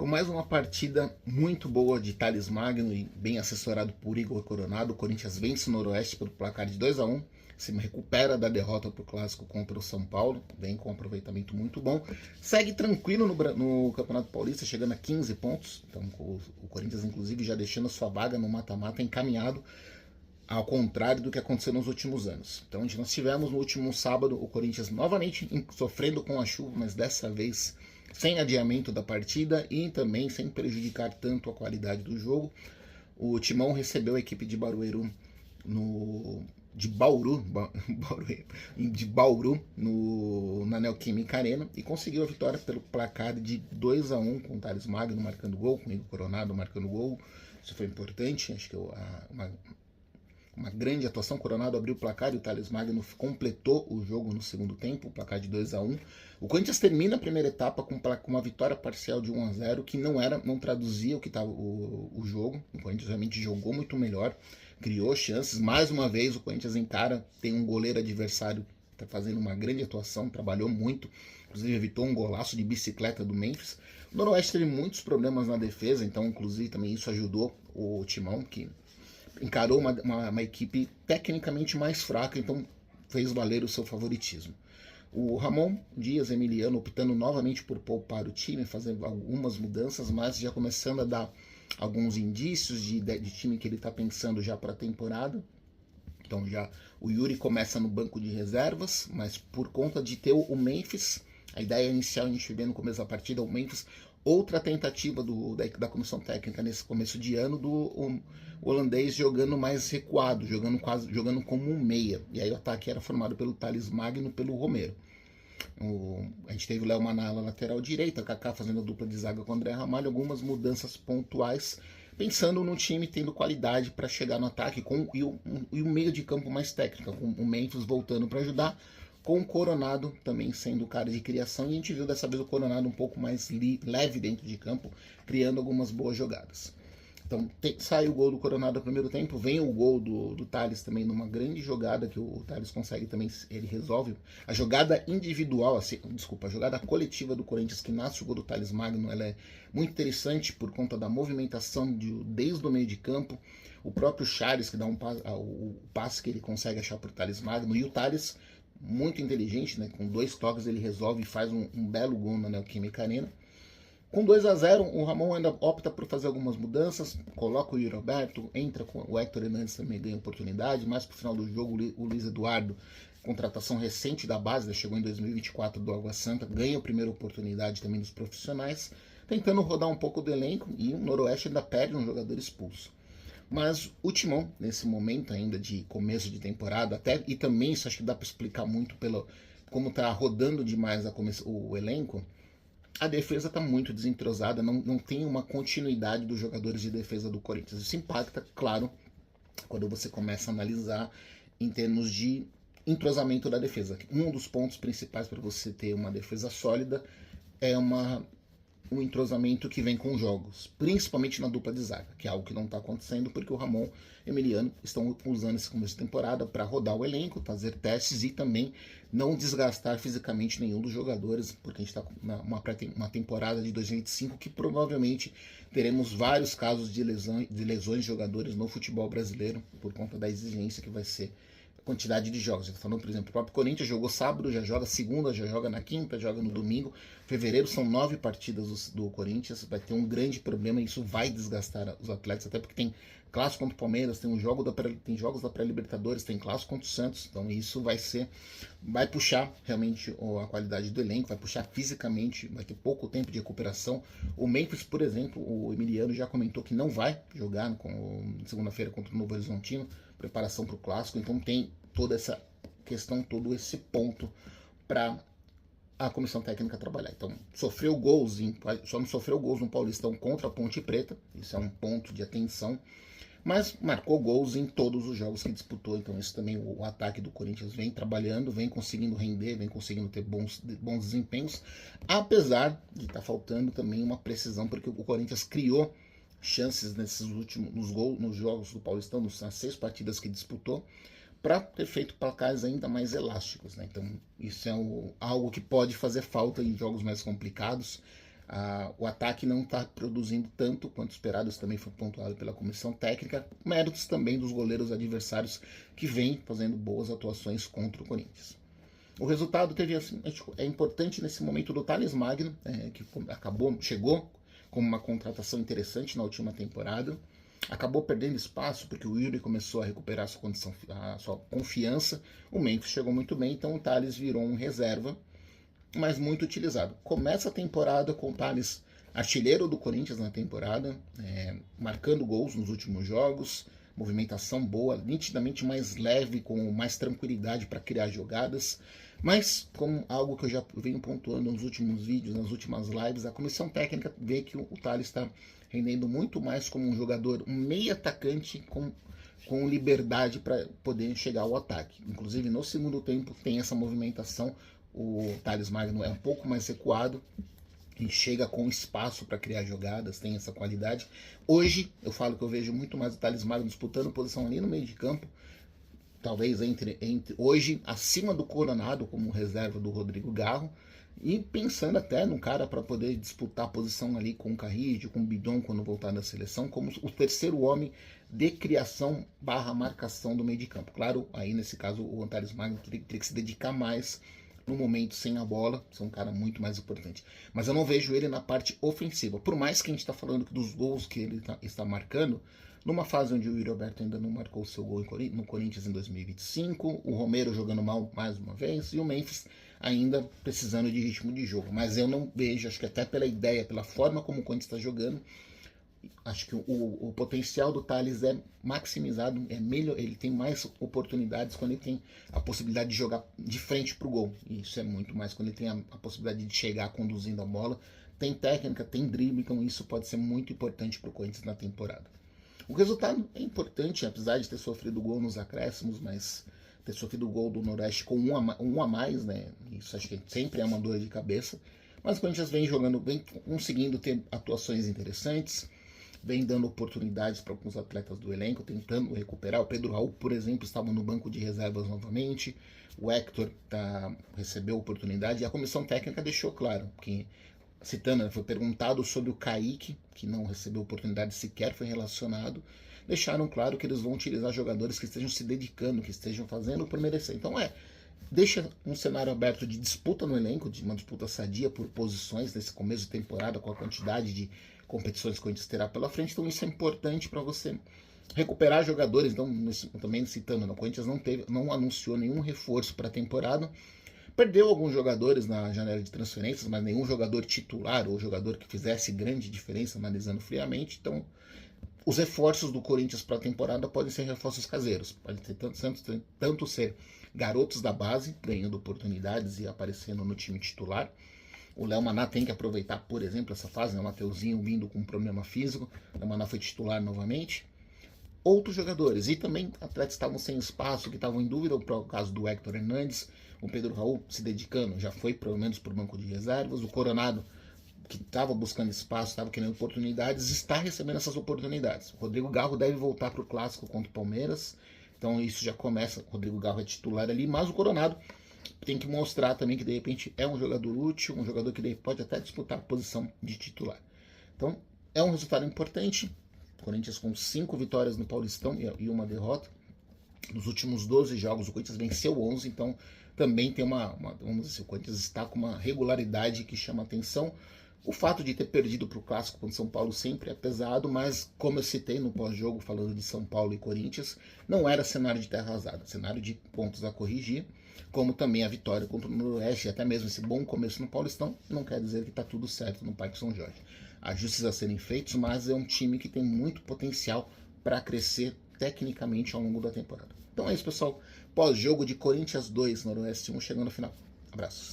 Com mais uma partida muito boa de Thales Magno e bem assessorado por Igor Coronado, o Corinthians vence o Noroeste pelo placar de 2-1, se recupera da derrota para o Clássico contra o São Paulo, vem com um aproveitamento muito bom, segue tranquilo no Campeonato Paulista, chegando a 15 pontos, então o Corinthians inclusive já deixando a sua vaga no mata-mata encaminhado, ao contrário do que aconteceu nos últimos anos. Então nós tivemos no último sábado o Corinthians novamente sofrendo com a chuva, mas dessa vez sem adiamento da partida e também sem prejudicar tanto a qualidade do jogo. O Timão recebeu a equipe de Bauru na Neoquímica Arena e conseguiu a vitória pelo placar de 2-1 com o Thales Magno marcando gol, com o Igor Coronado marcando gol. Isso foi importante, acho que uma grande atuação. Coronado abriu o placar e o Thales Magno completou o jogo no segundo tempo, o placar de 2-1. O Corinthians termina a primeira etapa com uma vitória parcial de 1-0, que não traduzia o que estava o jogo. O Corinthians realmente jogou muito melhor, criou chances. Mais uma vez o Corinthians tem um goleiro adversário que está fazendo uma grande atuação, trabalhou muito, inclusive evitou um golaço de bicicleta do Memphis. O Noroeste teve muitos problemas na defesa, então inclusive também isso ajudou o Timão, que encarou uma equipe tecnicamente mais fraca, então fez valer o seu favoritismo. O Ramon Dias Emiliano optando novamente por poupar o time, fazendo algumas mudanças, mas já começando a dar alguns indícios de time que ele está pensando já para a temporada. Então já o Yuri começa no banco de reservas, mas por conta de ter o Memphis, a ideia inicial a gente vê no começo da partida, o Memphis, outra tentativa da comissão técnica nesse começo de ano do holandês jogando mais recuado, jogando como um meia. E aí o ataque era formado pelo Thales Magno e pelo Romero. A gente teve o Léo Maná na lateral direita, o Kaká fazendo a dupla de zaga com o André Ramalho, algumas mudanças pontuais, pensando no time tendo qualidade para chegar no ataque e o meio de campo mais técnico, com o Memphis voltando para ajudar, com o Coronado também sendo o cara de criação, e a gente viu dessa vez o Coronado um pouco mais leve dentro de campo, criando algumas boas jogadas. Então sai o gol do Coronado no primeiro tempo, vem o gol do Thales também numa grande jogada que o Thales consegue também, ele resolve. A jogada individual, a jogada coletiva do Corinthians que nasce o gol do Thales Magno, ela é muito interessante por conta da movimentação desde o meio de campo, o próprio Charles que dá o passe que ele consegue achar para o Thales Magno, e o Thales muito inteligente, né? Com 2 toques ele resolve e faz um belo gol na Neoquímica Arena. Com 2-0, o Ramon ainda opta por fazer algumas mudanças, coloca o Yuri Alberto, entra com o Héctor Hernandes também ganha oportunidade, mas pro final do jogo o Luiz Eduardo, contratação recente da base, chegou em 2024 do Água Santa, ganha a primeira oportunidade também dos profissionais, tentando rodar um pouco do elenco, e o Noroeste ainda perde um jogador expulso. Mas o Timão, nesse momento ainda de começo de temporada, e também isso acho que dá para explicar muito como está rodando demais o elenco, a defesa está muito desentrosada, não tem uma continuidade dos jogadores de defesa do Corinthians. Isso impacta, claro, quando você começa a analisar em termos de entrosamento da defesa. Um dos pontos principais para você ter uma defesa sólida é um entrosamento que vem com jogos, principalmente na dupla de zaga, que é algo que não está acontecendo porque o Ramon e o Emiliano estão usando esse começo de temporada para rodar o elenco, fazer testes e também não desgastar fisicamente nenhum dos jogadores, porque a gente está numa temporada de 2025 que provavelmente teremos vários casos de lesões de jogadores no futebol brasileiro por conta da exigência que vai ser quantidade de jogos. Eu tô falando, por exemplo, o próprio Corinthians jogou sábado, já joga segunda, já joga na quinta, joga no domingo. Fevereiro são 9 partidas do Corinthians, vai ter um grande problema e isso vai desgastar os atletas, até porque tem clássico contra o Palmeiras, tem jogos da pré-Libertadores, tem clássico contra o Santos, então isso vai puxar realmente a qualidade do elenco, vai puxar fisicamente, vai ter pouco tempo de recuperação. O Memphis, por exemplo, o Emiliano já comentou que não vai jogar segunda-feira contra o Novo Horizontino, preparação para o clássico, então tem toda essa questão, todo esse ponto para a comissão técnica trabalhar. Então, só não sofreu gols no Paulistão contra a Ponte Preta, isso é um ponto de atenção, mas marcou gols em todos os jogos que disputou, então isso também o ataque do Corinthians vem trabalhando, vem conseguindo render, vem conseguindo ter bons desempenhos, apesar de estar faltando também uma precisão, porque o Corinthians criou chances nos jogos do Paulistão, nas 6 partidas que disputou, para ter feito placares ainda mais elásticos, né? Então isso é algo que pode fazer falta em jogos mais complicados. O ataque não está produzindo tanto quanto esperado, isso também foi pontuado pela comissão técnica, méritos também dos goleiros adversários que vêm fazendo boas atuações contra o Corinthians. O resultado teve, assim, é importante nesse momento do Thales Magno, que chegou como uma contratação interessante na última temporada, acabou perdendo espaço porque o Yuri começou a recuperar a sua confiança, o Memphis chegou muito bem, então o Thales virou um reserva, mas muito utilizado. Começa a temporada com o Thales artilheiro do Corinthians na temporada, marcando gols nos últimos jogos, movimentação boa, nitidamente mais leve, com mais tranquilidade para criar jogadas, mas como algo que eu já venho pontuando nos últimos vídeos, nas últimas lives, a comissão técnica vê que o Thales está rendendo muito mais como um jogador, um meio atacante com liberdade para poder chegar ao ataque. Inclusive no segundo tempo tem essa movimentação, o Thales Magno é um pouco mais recuado, e chega com espaço para criar jogadas, tem essa qualidade. Hoje, eu falo que eu vejo muito mais o Thales Magno disputando posição ali no meio de campo, talvez hoje acima do Coronado, como reserva do Rodrigo Garro, e pensando até num cara para poder disputar a posição ali com o Carrillo, com o Bidon quando voltar da seleção, como o terceiro homem de criação / marcação do meio de campo. Claro, aí nesse caso o Thales Magno teria que se dedicar mais no momento sem a bola, é um cara muito mais importante. Mas eu não vejo ele na parte ofensiva. Por mais que a gente está falando dos gols que ele está marcando, numa fase onde o Yuri Alberto ainda não marcou o seu gol no Corinthians em 2025, o Romero jogando mal mais uma vez, e o Memphis ainda precisando de ritmo de jogo. Mas eu não vejo, acho que até pela ideia, pela forma como o Corinthians está jogando, acho que o potencial do Thales é maximizado, é melhor, ele tem mais oportunidades quando ele tem a possibilidade de jogar de frente para o gol. E isso é muito mais quando ele tem a possibilidade de chegar conduzindo a bola. Tem técnica, tem drible, então isso pode ser muito importante para o Corinthians na temporada. O resultado é importante, apesar de ter sofrido gol nos acréscimos, mas ter sofrido o gol do Noroeste com um a mais, né? Isso acho que sempre é uma dor de cabeça. Mas o Corinthians vem jogando, vem conseguindo ter atuações interessantes, vem dando oportunidades para alguns atletas do elenco, tentando recuperar. O Pedro Raul, por exemplo, estava no banco de reservas novamente. O Hector recebeu oportunidade e a comissão técnica deixou claro que, citando, foi perguntado sobre o Kaique, que não recebeu oportunidade sequer, foi relacionado. Deixaram claro que eles vão utilizar jogadores que estejam se dedicando, que estejam fazendo por merecer. Então deixa um cenário aberto de disputa no elenco, de uma disputa sadia por posições nesse começo de temporada, com a quantidade de competições que o Corinthians terá pela frente. Então isso é importante para você recuperar jogadores. Então, também citando, o Corinthians não anunciou nenhum reforço para a temporada. Perdeu alguns jogadores na janela de transferências, mas nenhum jogador titular ou jogador que fizesse grande diferença, analisando friamente. Então, os reforços do Corinthians para a temporada podem ser reforços caseiros. Pode ter tanto ser garotos da base, ganhando oportunidades e aparecendo no time titular. O Léo Maná tem que aproveitar, por exemplo, essa fase, né? O Mateuzinho vindo com um problema físico. O Léo Maná foi titular novamente. Outros jogadores, e também atletas que estavam sem espaço, que estavam em dúvida, para o caso do Hector Hernandes, o Pedro Raul se dedicando, já foi pelo menos para o banco de reservas, o Coronado, que estava buscando espaço, estava querendo oportunidades, está recebendo essas oportunidades. O Rodrigo Garro deve voltar para o Clássico contra o Palmeiras, então isso já começa, o Rodrigo Garro é titular ali, mas o Coronado tem que mostrar também que de repente é um jogador útil, um jogador que pode até disputar a posição de titular. Então é um resultado importante. Corinthians com 5 vitórias no Paulistão e uma derrota. Nos últimos 12 jogos o Corinthians venceu 11, então também tem vamos dizer, o Corinthians está com uma regularidade que chama atenção. O fato de ter perdido para o Clássico contra São Paulo sempre é pesado, mas como eu citei no pós-jogo falando de São Paulo e Corinthians, não era cenário de terra arrasada, cenário de pontos a corrigir, como também a vitória contra o Noroeste, e até mesmo esse bom começo no Paulistão, não quer dizer que está tudo certo no Parque São Jorge. Ajustes a serem feitos, mas é um time que tem muito potencial para crescer tecnicamente ao longo da temporada. Então é isso, pessoal. Pós-jogo de Corinthians 2, Noroeste 1, chegando ao final. Abraços.